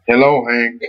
Hello, Hank.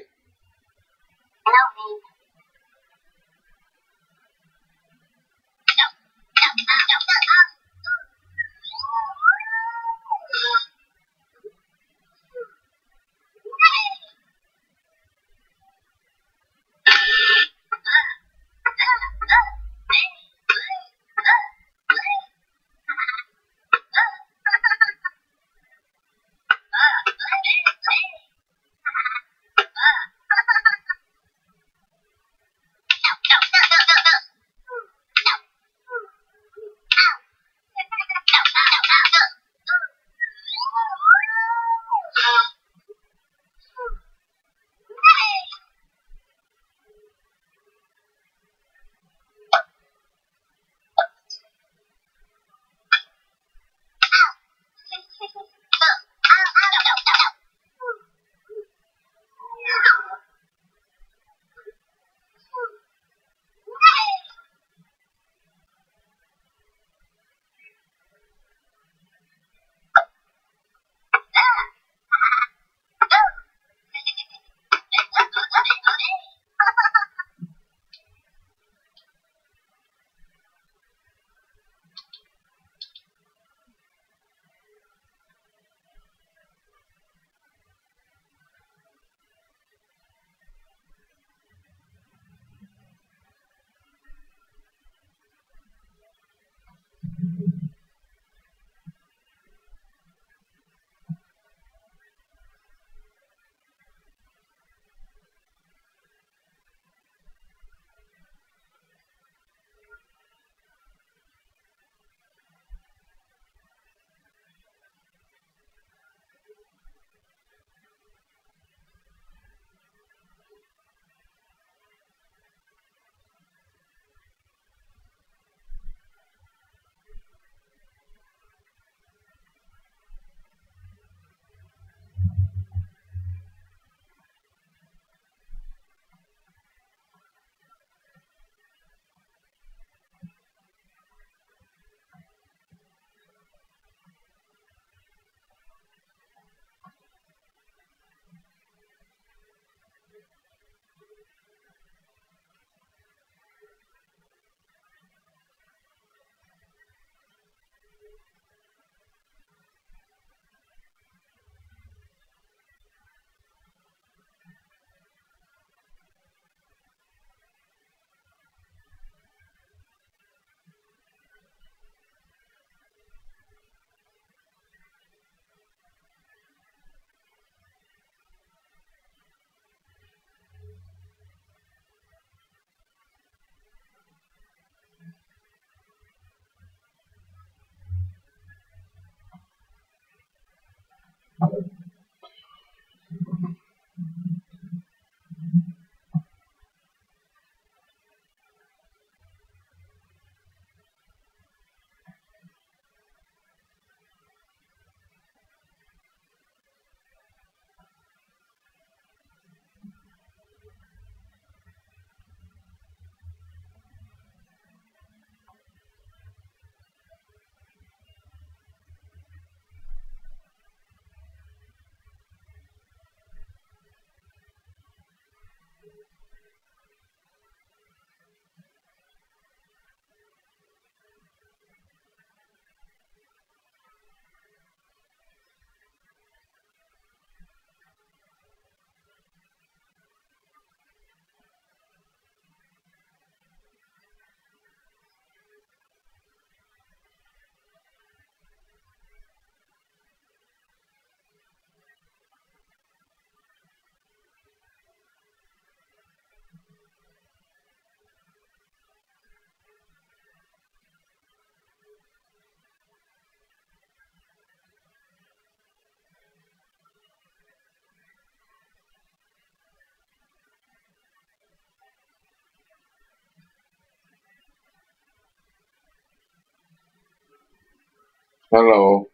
Hello.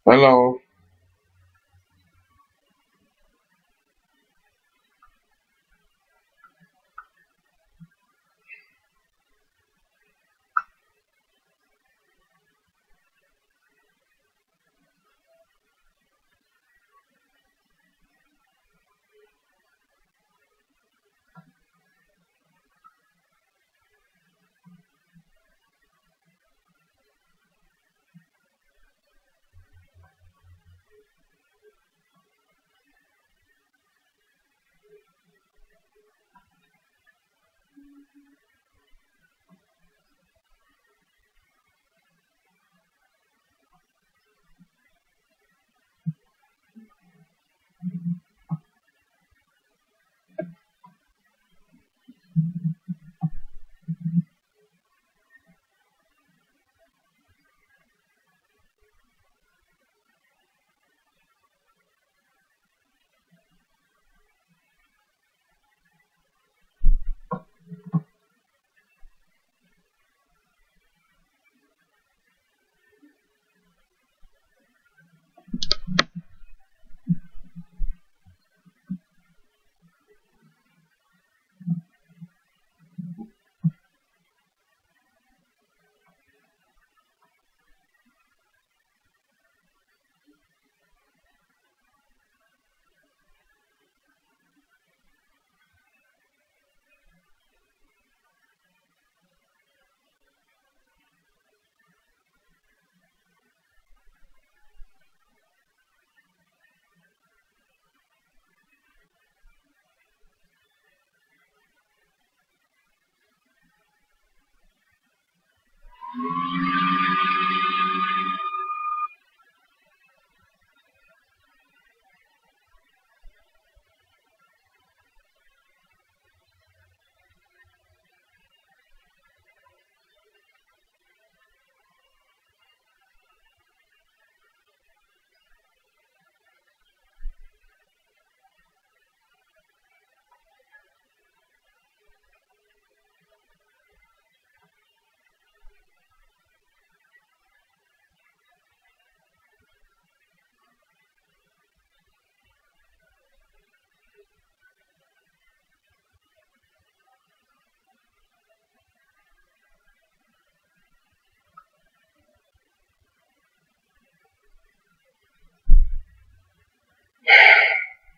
Hello.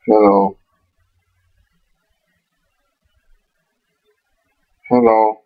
Hello. Hello.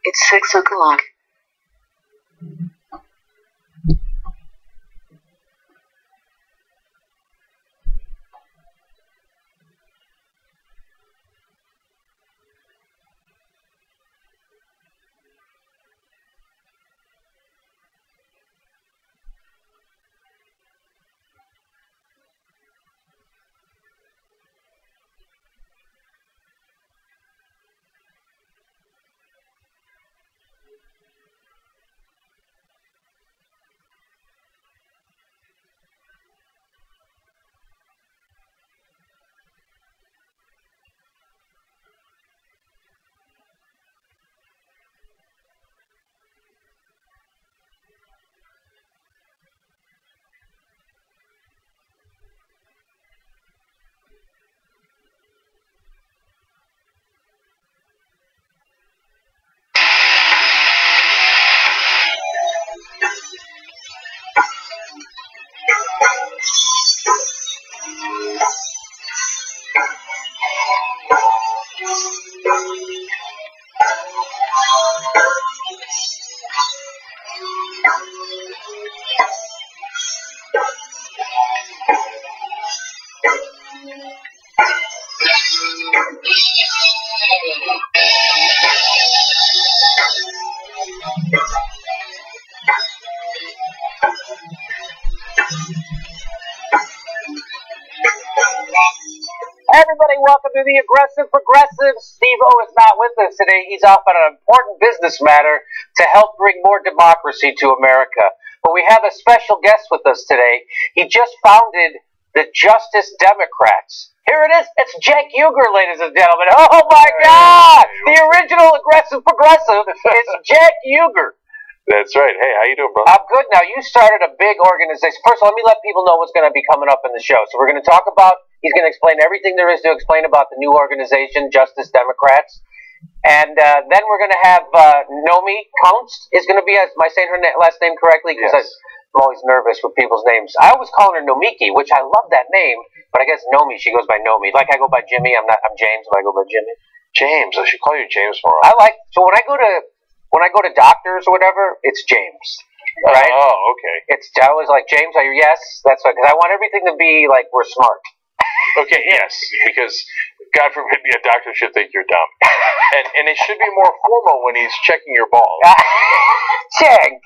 It's 6 o'clock. Everybody, welcome to the Aggressive Progressive. Steve-O is not with us today. He's off on an important business matter to help bring more democracy to America. But we have a special guest with us today. He just founded the Justice Democrats. Here it is. It's Cenk Uygur, ladies and gentlemen. Oh, my God. The original Aggressive Progressive is Cenk Uygur. That's right. Hey, how you doing, bro? I'm good. Now, you started a big organization. First of all, let me let people know what's going to be coming up in the show. So we're going to talk about, he's going to explain everything there is to explain about the new organization, Justice Democrats. And then we're going to have Nomi Kunst is going to be, am I saying her last name correctly? Because I'm always nervous with people's names. I always call her Nomiki, which I love that name, but I guess Nomi, she goes by Nomi. Like I go by Jimmy, I'm James, but I go by Jimmy. James, I should call you James more I often. so when I go to doctors or whatever, it's James, right? Oh, okay. I was like, James, are you? Yes, that's right. Because I want everything to be like we're smart. Okay, yes, because God forbid a doctor should think you're dumb, and it should be more formal when he's checking your balls. Cenk.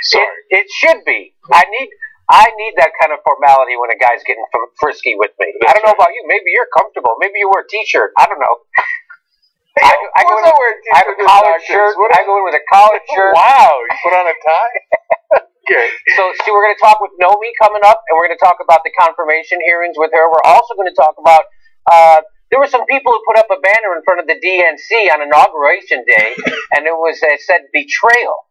Sorry, it should be. I need that kind of formality when a guy's getting frisky with me. I don't know about you. Maybe you're comfortable. Maybe you wear a T-shirt. I don't know. I go in, I have a collared shirt. I go in with a collared shirt. Wow, you put on a tie? Okay. So, see, we're going to talk with Nomi coming up, and we're going to talk about the confirmation hearings with her. We're also going to talk about, there were some people who put up a banner in front of the DNC on Inauguration Day, and it said betrayal.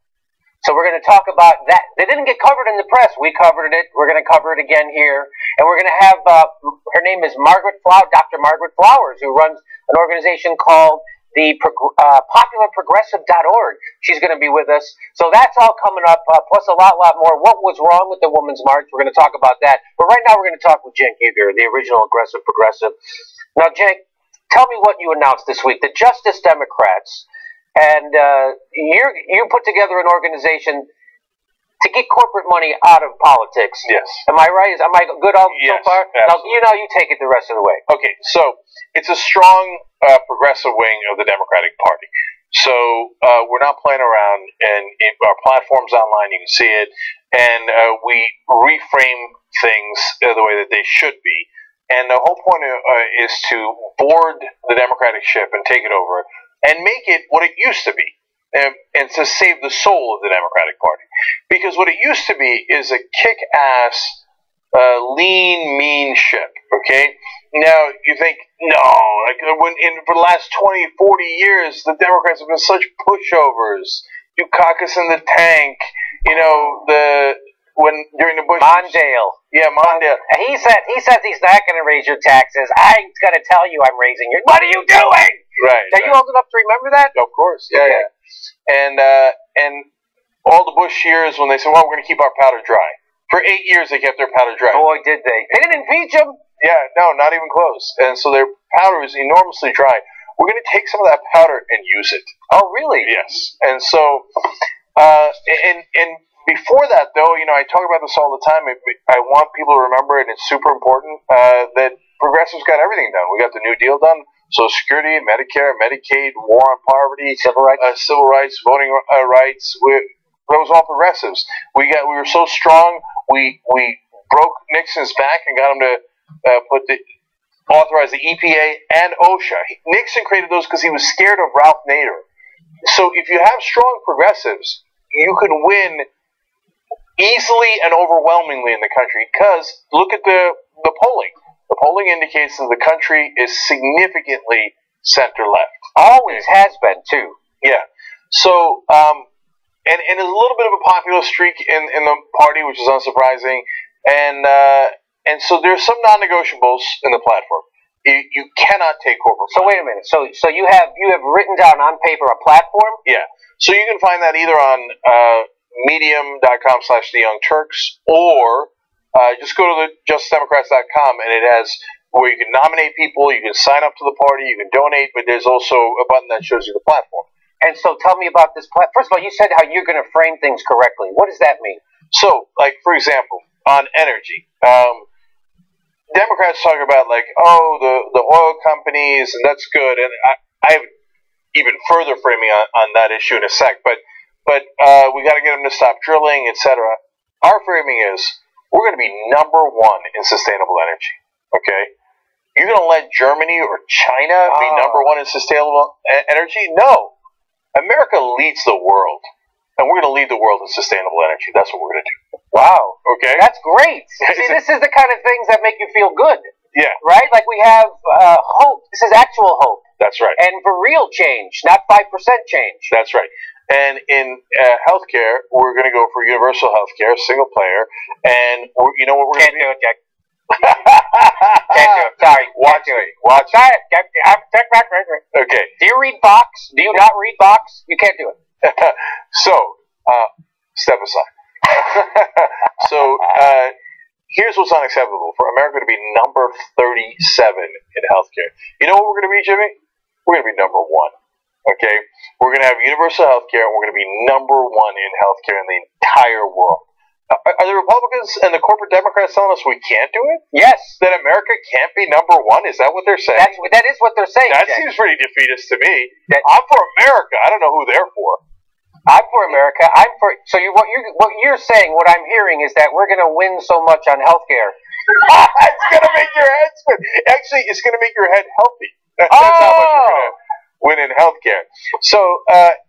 So we're going to talk about that. They didn't get covered in the press. We covered it. We're going to cover it again here. And we're going to have, her name is Dr. Margaret Flowers, who runs an organization called the popularprogressive.org. She's going to be with us. So that's all coming up, plus a lot more. What was wrong with the Women's March? We're going to talk about that. But right now we're going to talk with Cenk Uygur, the original aggressive progressive. Now, Cenk, tell me what you announced this week. The Justice Democrats, and you put together an organization to get corporate money out of politics. Yes. Am I right? Am I good so far? Absolutely. Now, you take it the rest of the way. Okay, so it's a strong progressive wing of the Democratic Party. So we're not playing around, and our platform's online. You can see it, and we reframe things the way that they should be. And the whole point is to board the Democratic ship and take it over and make it what it used to be, and to save the soul of the Democratic Party. Because what it used to be is a kick-ass, lean, mean ship, okay? Now, you think, no, for the last 20, 40 years, the Democrats have been such pushovers. You caucus in the tank, during the Bush... Mondale. Yeah, Mondale. He says he's not going to raise your taxes. I'm going to tell you I'm raising yours. What are you doing? Right. Are you old enough to remember that? Of course. Yeah, okay. Yeah. And all the Bush years when they said, well, we're going to keep our powder dry. For 8 years, they kept their powder dry. Boy, did they. They didn't impeach him. Yeah, no, not even close. And so their powder is enormously dry. We're going to take some of that powder and use it. Oh, really? Yes. And so, and before that, though, I talk about this all the time. I want people to remember it, and it's super important, that progressives got everything done. We got the New Deal done, Social Security, Medicare, Medicaid, war on poverty, civil rights, voting rights. That was all progressives. We were so strong, we broke Nixon's back and got him to authorize the EPA and OSHA. Nixon created those because he was scared of Ralph Nader. So if you have strong progressives, you can win easily and overwhelmingly in the country, because look at the polling. The polling indicates that the country is significantly center-left. Always has been, too. Yeah. So, and there's a little bit of a populist streak in the party, which is unsurprising. And so there's some non-negotiables in the platform. You cannot take corporate. So wait a minute. So you have written down on paper a platform? Yeah. So you can find that either on medium.com/theyoungturks, or just go to the justicedemocrats.com, and it has where you can nominate people, you can sign up to the party, you can donate, but there's also a button that shows you the platform. And so tell me about this platform. First of all, you said how you're going to frame things correctly. What does that mean? So, like, for example, on energy, Democrats talk about, like, the oil companies, and that's good, and I have even further framing on that issue in a sec, but we got to get them to stop drilling, etc. Our framing is, we're going to be number one in sustainable energy, okay? You're going to let Germany or China be number one in sustainable energy? No. America leads the world, and we're going to lead the world in sustainable energy. That's what we're going to do. Wow. Okay? That's great. See, this is the kind of things that make you feel good. Yeah. Right? Like we have hope. This is actual hope. That's right. And for real change, not 5% change. That's right. And in healthcare, we're going to go for universal healthcare, single payer, and you know what we're going to do? Can't do it, Jack. Can't do it. Sorry. Watch Can't do me. it. Watch Sorry. me. Okay. Do you read Vox? Do you not read Vox? You can't do it. So, step aside. So, here's what's unacceptable for America to be number 37 in healthcare. You know what we're going to be, Jimmy? We're going to be number 1. Okay? We're going to have universal healthcare, and we're going to be number 1 in healthcare in the entire world. Are the Republicans and the corporate Democrats telling us we can't do it? Yes. That America can't be number 1? Is that what they're saying? That is what they're saying. That Jack. seems pretty defeatist to me. I'm for America. I don't know who they're for. I'm for America. I'm for. So what you're saying, what I'm hearing is that we're going to win so much on healthcare. It's going to make your head spin. Actually, it's going to make your head healthy. That's how much you're going to win in healthcare. So,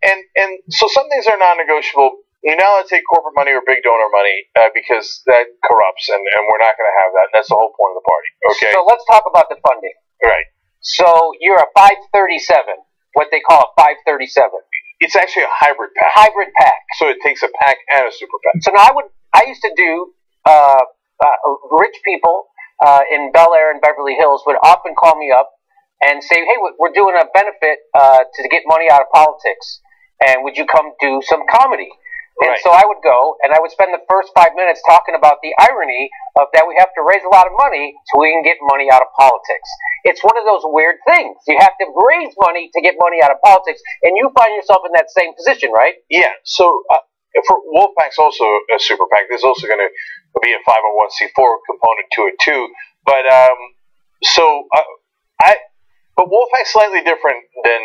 and so some things are non-negotiable. You're not allowed to take corporate money or big donor money because that corrupts, and we're not going to have that. And that's the whole point of the party. Okay. So let's talk about the funding. Right. So you're a 537, what they call a 537. It's actually a hybrid PAC. Hybrid PAC. So it takes a PAC and a super PAC. So now I used to do rich people in Bel Air and Beverly Hills would often call me up and say, hey, we're doing a benefit to get money out of politics, and would you come do some comedy? And Right. so I would go, and I would spend the first 5 minutes talking about the irony of that we have to raise a lot of money so we can get money out of politics. It's one of those weird things. You have to raise money to get money out of politics, and you find yourself in that same position, right? Yeah. So for Wolfpack's also a super PAC. There's also going to be a 501c4 component to it too. But But Wolfpack's slightly different than,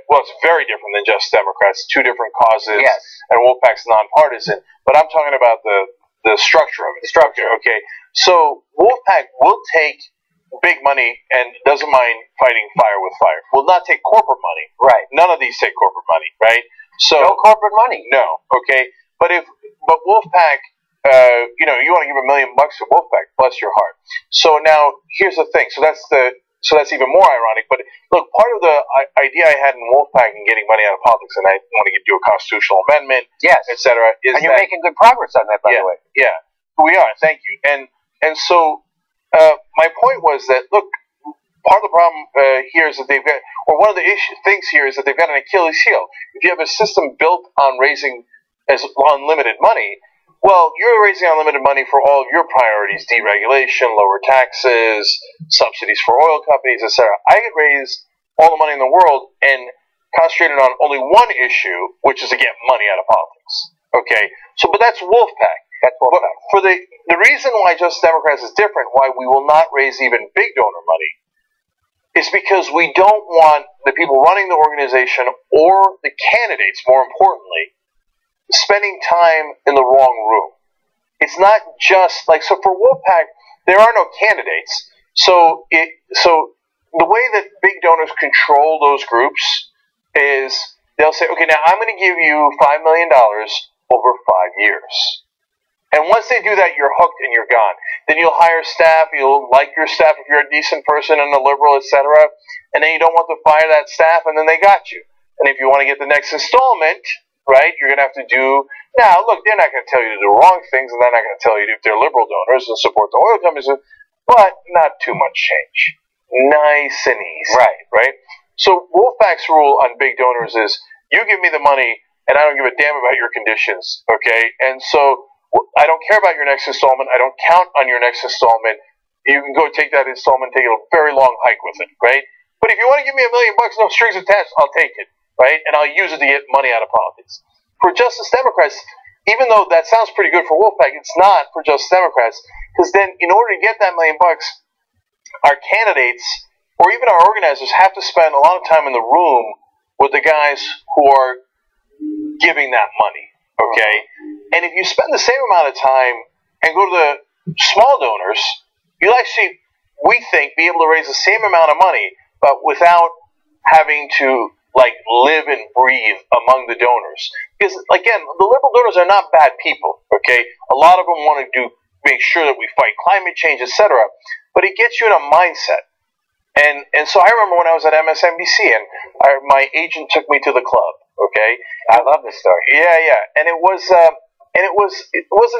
it's very different than just Democrats. 2 different causes. Yes. And Wolfpack's nonpartisan. But I'm talking about the structure of it. The structure. Okay. So Wolfpack will take big money and doesn't mind fighting fire with fire. Will not take corporate money. Right. None of these take corporate money, right? So No corporate money. No. Okay. But Wolfpack, you want to give $1 million to Wolfpack, bless your heart. So now here's the thing. So that's even more ironic. But look, part of the idea I had in Wolfpack and getting money out of politics, and I want to do a constitutional amendment, Yes. etc. And you're making good progress on that, by the way. Yeah, we are. Thank you. And so my point was that look, part of the problem here is that they've got, or one of the things here is that they've got an Achilles heel. If you have a system built on raising as unlimited money, well, you're raising unlimited money for all of your priorities: deregulation, lower taxes, subsidies for oil companies, etc. I could raise all the money in the world and concentrate it on only one issue, which is to get money out of politics. Okay, but that's Wolfpack. That's Wolfpack. But for the reason why Just Democrats is different, why we will not raise even big donor money, is because we don't want the people running the organization or the candidates, more importantly, spending time in the wrong room. It's not just so for Wolfpack, there are no candidates. So the way that big donors control those groups is they'll say, okay, now I'm going to give you $5 million over 5 years. And once they do that, you're hooked and you're gone. Then you'll hire staff. You'll like your staff if you're a decent person and a liberal, etc. And then you don't want to fire that staff, and then they got you. And if you want to get the next installment, right, you're going to have to do... Now, look, they're not going to tell you to do wrong things, and they're not going to tell you if they're liberal donors and support the oil companies, but not too much change. Nice and easy. Right? So Wolfpack's rule on big donors is, you give me the money, and I don't give a damn about your conditions, okay? And so I don't care about your next installment. I don't count on your next installment. You can go take that installment, take a very long hike with it, right? But if you want to give me $1 million, no strings attached, I'll take it. Right? And I'll use it to get money out of politics. For Justice Democrats, even though that sounds pretty good for Wolfpack, it's not for Justice Democrats, because then in order to get that $1 million, our candidates or even our organizers have to spend a lot of time in the room with the guys who are giving that money. Okay? And if you spend the same amount of time and go to the small donors, you'll actually, we think, be able to raise the same amount of money, but without having to live and breathe among the donors. Because, again, the liberal donors are not bad people, okay? A lot of them want to make sure that we fight climate change, etc. But it gets you in a mindset. And so I remember when I was at MSNBC, and my agent took me to the club. Okay, I love this story. yeah, and it wasn't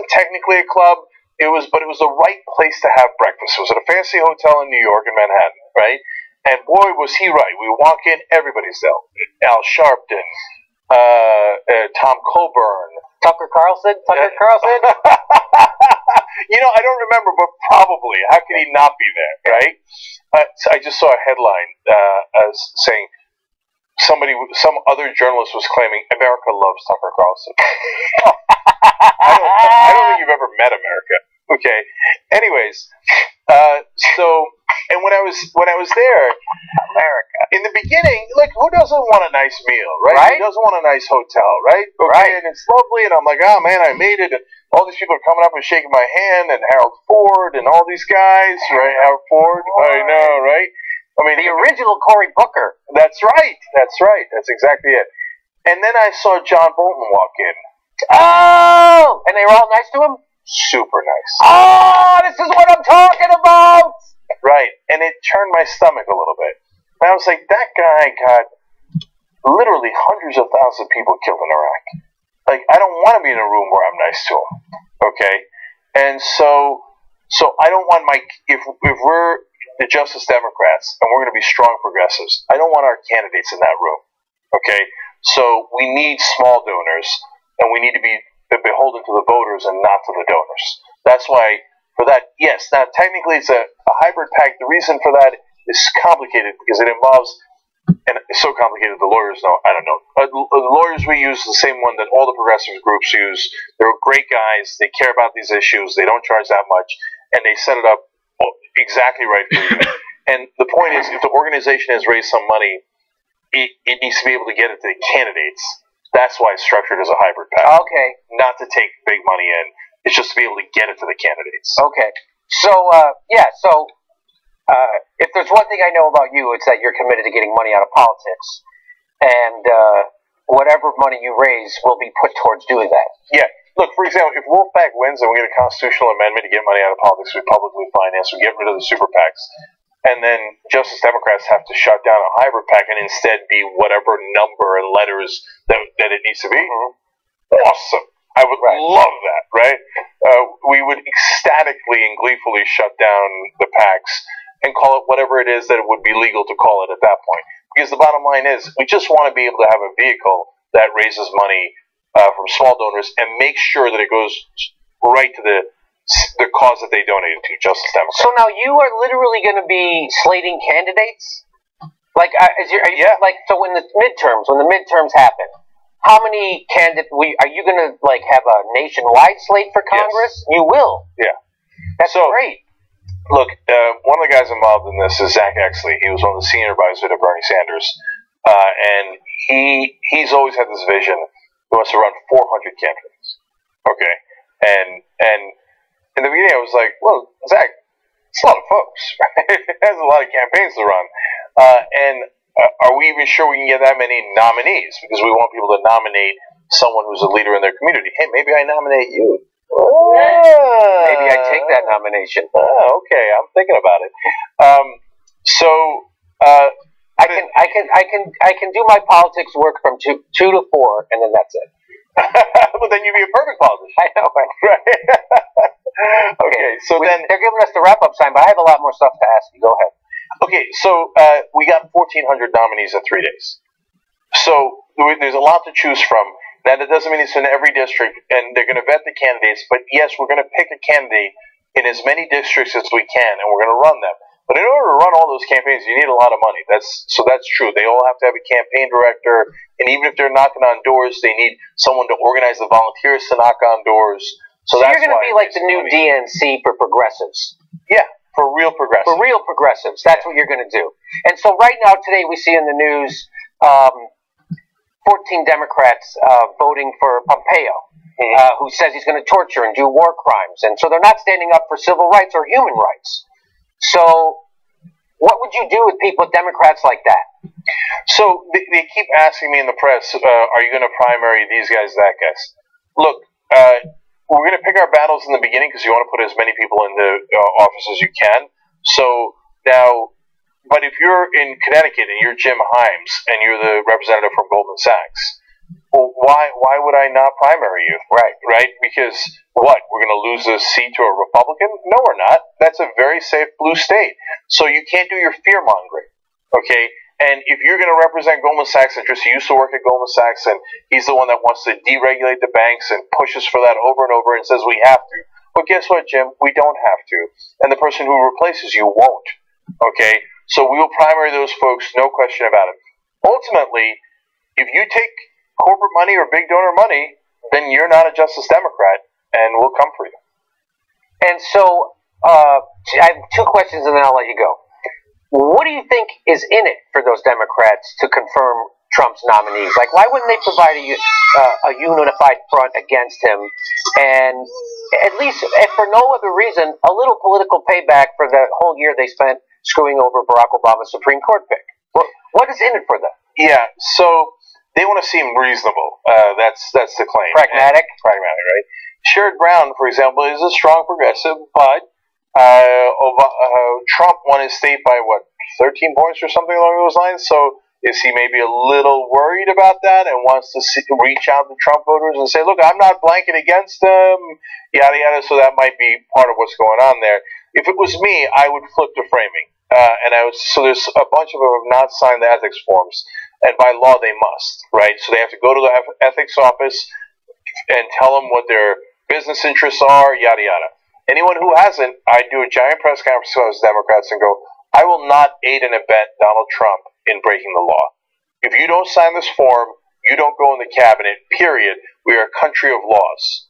technically a club. But it was the right place to have breakfast. It was at a fancy hotel in New York, in Manhattan, right? And boy, was he right. We walk in, everybody's there. Al Sharpton, Tom Coburn, Tucker Carlson. I don't remember, but probably. How could he not be there, right? So I just saw a headline saying some other journalist was claiming America loves Tucker Carlson. I don't think you've ever met America. Okay. Anyways, and when I was there, America. in the beginning, like, who doesn't want a nice meal, right? Who doesn't want a nice hotel, right? Okay, right. And it's lovely, and I'm like, oh man, I made it. And all these people are coming up and shaking my hand, and Harold Ford, and all these guys, right? Harold Ford, I know, right? I mean, the original Cory Booker. That's right. That's exactly it. And then I saw John Bolton walk in. Oh! And they were all nice to him? Super nice. Oh, this is what I'm talking about! Right. And it turned my stomach a little bit. And I was like, that guy got literally hundreds of thousands of people killed in Iraq. Like, I don't want to be in a room where I'm nice to him. Okay? And so I don't want if we're the Justice Democrats and we're going to be strong progressives, I don't want our candidates in that room. Okay? So we need small donors, and we need to be beholden to the voters and not to the donors. That's why, for that, yes, now technically it's a hybrid PAC. The reason for that is complicated because it involves, and it's so complicated the lawyers know, I don't know. The lawyers we use is the same one that all the progressive groups use. They're great guys. They care about these issues. They don't charge that much, and they set it up exactly right for you. And the point is, if the organization has raised some money, it needs to be able to get it to the candidates. That's why it's structured as a hybrid PAC. Okay. Not to take big money in. It's just to be able to get it to the candidates. Okay. So, if there's one thing I know about you, it's that you're committed to getting money out of politics. And whatever money you raise will be put towards doing that. Yeah. Look, for example, if Wolfpack wins and we get a constitutional amendment to get money out of politics, we publicly finance, we get rid of the super PACs, and then Justice Democrats have to shut down a hybrid PAC and instead be whatever number and letters that it needs to be. Mm-hmm. Awesome. I would love that, right? We would ecstatically and gleefully shut down the PACs and call it whatever it is that it would be legal to call it at that point. Because the bottom line is, we just want to be able to have a vehicle that raises money from small donors and make sure that it goes right to the cause that they donated to, Justice Democrats. So now you are literally going to be slating candidates? Like, so when the midterms happen, how many candidates are you going to have a nationwide slate for Congress? Yes. You will. Yeah, that's great. Look, one of the guys involved in this is Zach Exley. He was one of the senior advisors to Bernie Sanders, and he's always had this vision. He wants to run 400 campaigns. Okay, and in the beginning I was like, well, Zach, it's a lot of folks. Right? There's a lot of campaigns to run, and are we even sure we can get that many nominees? Because we want people to nominate someone who's a leader in their community. Hey, maybe I nominate you. Maybe I take that nomination. Okay, I'm thinking about it. I can do my politics work from 2 to 4, and then that's it. Well, then you'd be a perfect politician. I know, right? Okay, so then they're giving us the wrap-up time, but I have a lot more stuff to ask you. Go ahead. Okay, so we got 1,400 nominees in 3 days. So there's a lot to choose from. Now, that doesn't mean it's in every district, and they're going to vet the candidates. But yes, we're going to pick a candidate in as many districts as we can, and we're going to run them. But in order to run all those campaigns, you need a lot of money. That's true. They all have to have a campaign director, and even if they're knocking on doors, they need someone to organize the volunteers to knock on doors. So that's you're going to be like the new DNC for progressives. Yeah, for real progressives. For real progressives. That's what you're going to do. And so right now, today, we see in the news 14 Democrats voting for Pompeo, who says he's going to torture and do war crimes. And so they're not standing up for civil rights or human rights. So what would you do with people, Democrats like that? So they keep asking me in the press, are you going to primary these guys, that guys? Look, we're going to pick our battles in the beginning because you want to put as many people in the office as you can. So now, but if you're in Connecticut and you're Jim Himes and you're the representative from Goldman Sachs, well, why would I not primary you? Right? Because what? We're going to lose a seat to a Republican? No, we're not. That's a very safe blue state. So you can't do your fear mongering. Okay? And if you're going to represent Goldman Sachs interests, he used to work at Goldman Sachs, and he's the one that wants to deregulate the banks and pushes for that over and over and says we have to. But guess what, Jim? We don't have to. And the person who replaces you won't. Okay? So we will primary those folks, no question about it. Ultimately, if you take corporate money or big donor money, then you're not a Justice Democrat, and we'll come for you. And so, I have two questions, and then I'll let you go. What do you think is in it for those Democrats to confirm Trump's nominees? Like, why wouldn't they provide a unified front against him? And at least, if for no other reason, a little political payback for the whole year they spent screwing over Barack Obama's Supreme Court pick. What is in it for them? Yeah, so they want to seem reasonable. That's the claim. Pragmatic, right? Sherrod Brown, for example, is a strong progressive, but Trump won his state by, 13 points or something along those lines? So is he maybe a little worried about that and wants to reach out to Trump voters and say, look, I'm not blanking against him, yada, yada, so that might be part of what's going on there. If it was me, I would flip the framing. So there's a bunch of them who have not signed the ethics forms, and by law they must, right? So they have to go to the ethics office and tell them what their business interests are, yada, yada. Anyone who hasn't, I do a giant press conference with those Democrats and go, I will not aid and abet Donald Trump in breaking the law. If you don't sign this form, you don't go in the cabinet, period. We are a country of laws,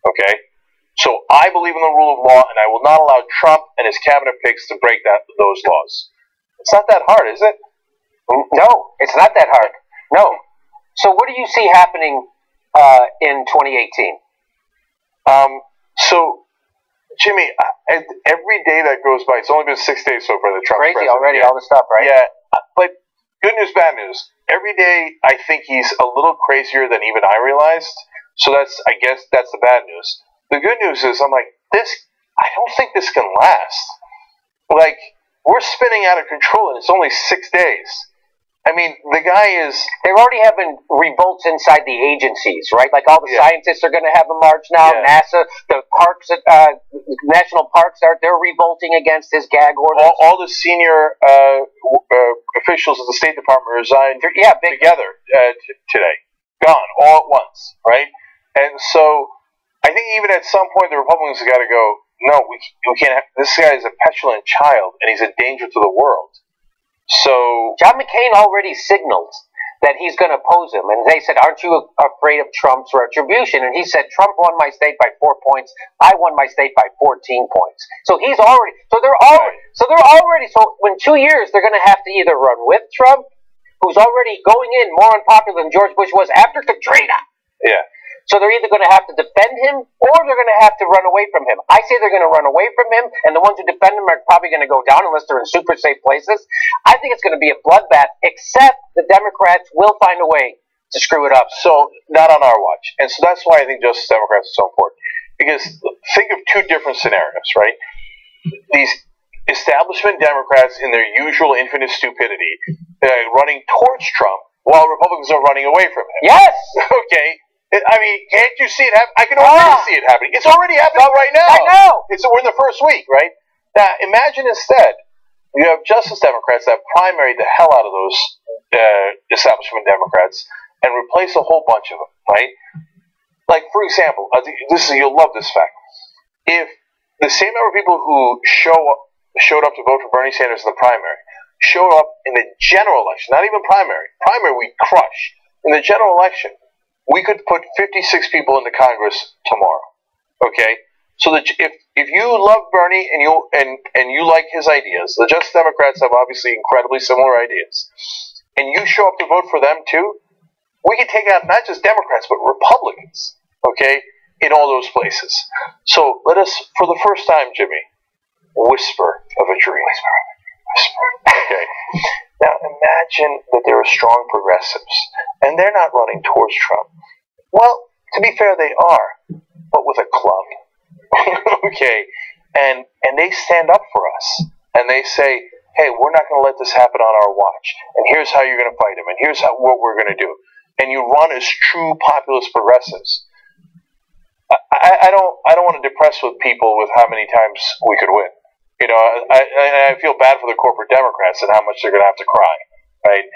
okay? So I believe in the rule of law, and I will not allow Trump and his cabinet picks to break those laws. It's not that hard, is it? No, it's not that hard. No. So what do you see happening in 2018? So, Jimmy, every day that goes by, it's only been 6 days so far that Trump's crazy president. already, all the stuff, right? Yeah, but good news, bad news. Every day, I think he's a little crazier than even I realized. So I guess that's the bad news. The good news is, I'm like, I don't think this can last. Like, we're spinning out of control, and it's only 6 days. I mean, the guy is... They're already having revolts inside the agencies, right? Like, all the scientists are going to have a march now. Yeah. NASA, the parks, national parks, they're revolting against his gag order. All the senior officials of the State Department resigned together today. Gone, all at once, right? And so, I think even at some point, the Republicans have got to go, no, we can't have... This guy is a petulant child, and he's a danger to the world. So John McCain already signaled that he's going to oppose him, and they said, "Aren't you afraid of Trump's retribution?" And he said, "Trump won my state by 4 points. I won my state by 14 points." So he's already. So they're already. So in 2 years, they're going to have to either run with Trump, who's already going in more unpopular than George Bush was after Katrina. Yeah. So they're either going to have to defend him or they're going to have to run away from him. I say they're going to run away from him, and the ones who defend him are probably going to go down unless they're in super safe places. I think it's going to be a bloodbath, except the Democrats will find a way to screw it up. So not on our watch. And so that's why I think Justice Democrats is so important. Because think of two different scenarios, right? These establishment Democrats in their usual infinite stupidity running towards Trump while Republicans are running away from him. Yes! Okay. I mean, can't you see it happen? I can already see it happening. It's already happening right now. I know. We're in the first week, right? Now, imagine instead, you have Justice Democrats that primary the hell out of those establishment Democrats and replace a whole bunch of them, right? Like, for example, you'll love this fact. If the same number of people who showed up to vote for Bernie Sanders in the primary showed up in the general election, not even primary we crush. In the general election, we could put 56 people into Congress tomorrow. Okay, so that if you love Bernie and you like his ideas, the Justice Democrats have obviously incredibly similar ideas, and you show up to vote for them too, we can take out not just Democrats but Republicans. Okay, in all those places. So let us, for the first time, Jimmy, whisper of a dream. Whisper. Okay. Now imagine that there are strong progressives, and they're not running towards Trump. Well, to be fair, they are, but with a club. Okay, and they stand up for us, and they say, "Hey, we're not going to let this happen on our watch, and here's how you're going to fight him, and here's what we're going to do." and you run as true populist progressives. I don't want to depress with people with how many times we could win. You know, I feel bad for the corporate Democrats and how much they're going to have to cry, right?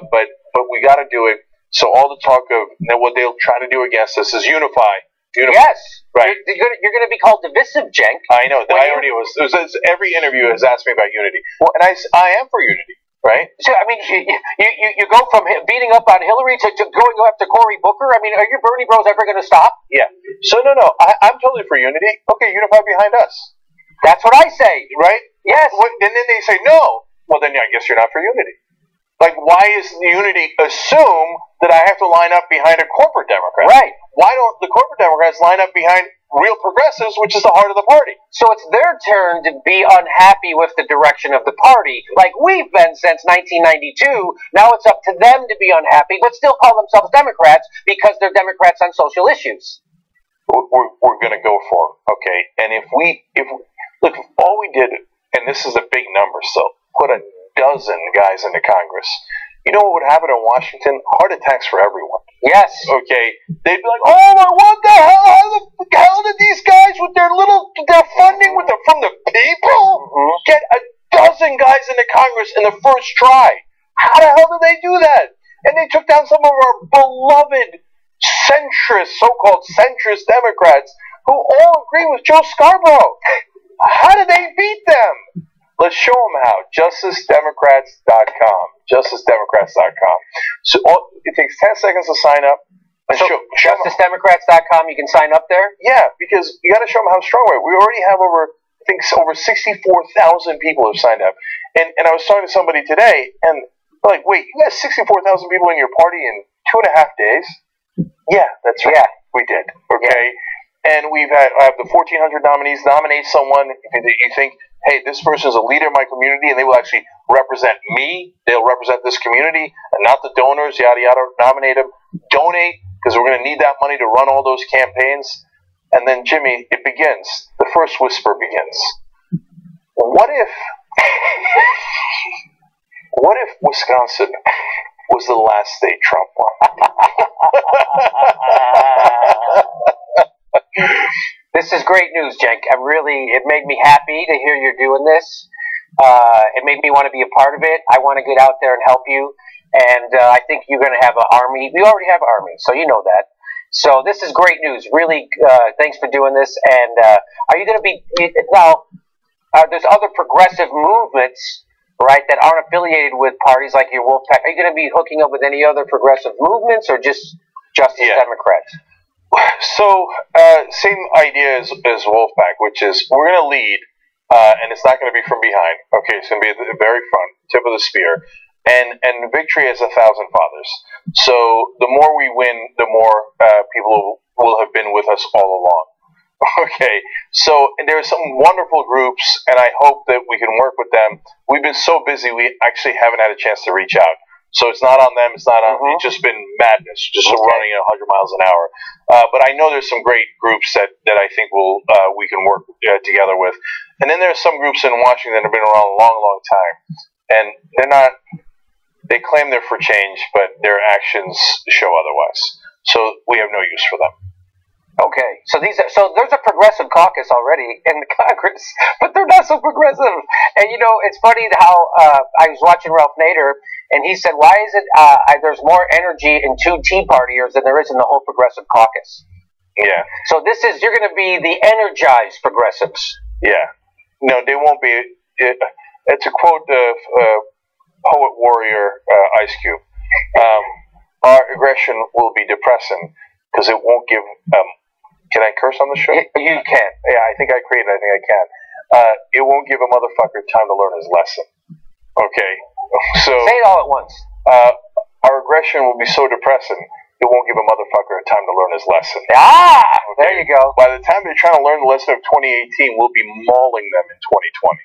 But we got to do it. So all the talk of what they'll try to do against us is unify. Yes, right. You're going to be called divisive, Cenk. I know. I already was. Every interview has asked me about unity, and I am for unity. Right? So, I mean, you go from beating up on Hillary to going after Cory Booker. I mean, are your Bernie bros ever going to stop? Yeah. So, no. I'm totally for unity. Okay, unify behind us. That's what I say. Right? Yes. And then they say no. Well, then I guess you're not for unity. Like, why is unity assume that I have to line up behind a corporate Democrat? Right. Why don't the corporate Democrats line up behind real progressives, which is the heart of the party? So it's their turn to be unhappy with the direction of the party, like we've been since 1992. Now it's up to them to be unhappy, but still call themselves Democrats because they're Democrats on social issues. We're going to go for them, okay? And if all we did, and this is a big number, so put a dozen guys into Congress. You know what would happen in Washington? Heart attacks for everyone. Yes. Okay. They'd be like, "Oh my, what the hell? How the hell did these guys with their funding from the people get a dozen guys into Congress in the first try? How the hell did they do that? And they took down some of our beloved centrist, so-called centrist Democrats who all agree with Joe Scarborough. How did they beat them? Let's show them how. JusticeDemocrats.com. JusticeDemocrats.com. So it takes 10 seconds to sign up. So JusticeDemocrats.com, you can sign up there? Yeah, because you got to show them how strong we are. We already have over 64,000 people have signed up. And I was talking to somebody today, and they're like, wait, you got 64,000 people in your party in 2.5 days? Yeah, that's right. Yeah. We did. Okay? Yeah. And I have the 1,400 nominees. Nominate someone that you think, hey, this person is a leader in my community, and they will actually represent me. They'll represent this community, and not the donors, yada, yada. Nominate them. Donate, because we're going to need that money to run all those campaigns. And then, Jimmy, it begins. The first whisper begins. What if Wisconsin was the last state Trump won? This is great news, Cenk. It made me happy to hear you're doing this. It made me want to be a part of it. I want to get out there and help you. And I think you're going to have an army. We already have an army, so you know that. So this is great news. Really, thanks for doing this. And are you going to be now? There's other progressive movements, right, that aren't affiliated with parties like your Wolfpack. Are you going to be hooking up with any other progressive movements, or just Democrats? So same idea as Wolfpack, which is we're going to lead, and it's not going to be from behind. Okay, it's going to be at the very front, tip of the spear. And victory has 1,000 fathers. So the more we win, the more people will have been with us all along. Okay, so and there are some wonderful groups, and I hope that we can work with them. We've been so busy, we actually haven't had a chance to reach out. So it's not on them, it's not on, it's just been madness, just running at 100 miles an hour. But I know there's some great groups that I think we can work together with. And then there's some groups in Washington that have been around a long, long time. And they claim they're for change, but their actions show otherwise. So we have no use for them. Okay, so there's a progressive caucus already in the Congress, but they're not so progressive. And it's funny how I was watching Ralph Nader, and he said, "Why is it there's more energy in two Tea Partiers than there is in the whole progressive caucus?" Yeah. So you're going to be the energized progressives. Yeah. No, they won't be. It's a quote of poet warrior Ice Cube. Our aggression will be depressing because it won't give. Can I curse on the show? You can. Yeah, I think I can. It won't give a motherfucker time to learn his lesson. Okay, so say it all at once. Our aggression will be so depressing, it won't give a motherfucker time to learn his lesson. Ah, okay? There you go. By the time they're trying to learn the lesson of 2018, we'll be mauling them in 2020.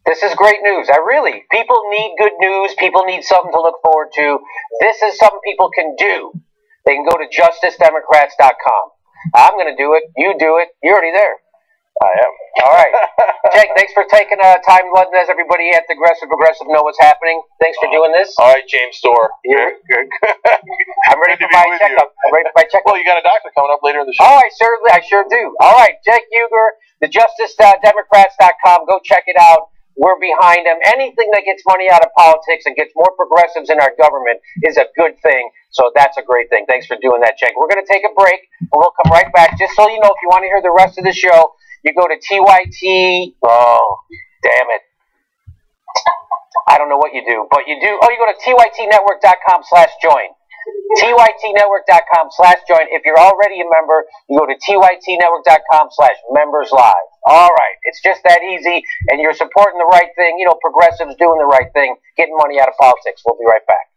This is great news. People need good news. People need something to look forward to. This is something people can do. They can go to justicedemocrats.com. I'm going to do it. You do it. You're already there. I am. All right. Jake, thanks for taking time letting us, everybody at the Progressive know what's happening. Thanks for doing this. All right, James Dore. I'm ready for my checkup. I'm ready for my checkup. Well, you got a doctor coming up later in the show. Oh, I sure do. All right, Cenk Uygur, thejustice.democrats.com. Go check it out. We're behind them. Anything that gets money out of politics and gets more progressives in our government is a good thing. So that's a great thing. Thanks for doing that, Cenk. We're going to take a break, and we'll come right back. Just so you know, if you want to hear the rest of the show, you go to TYT. Oh, damn it. I don't know what you do, but you do. Oh, you go to tytnetwork.com/join. tytnetwork.com/join. If you're already a member, you go to tytnetwork.com/memberslive. All right. It's just that easy, and you're supporting the right thing. You know, progressives doing the right thing, getting money out of politics. We'll be right back.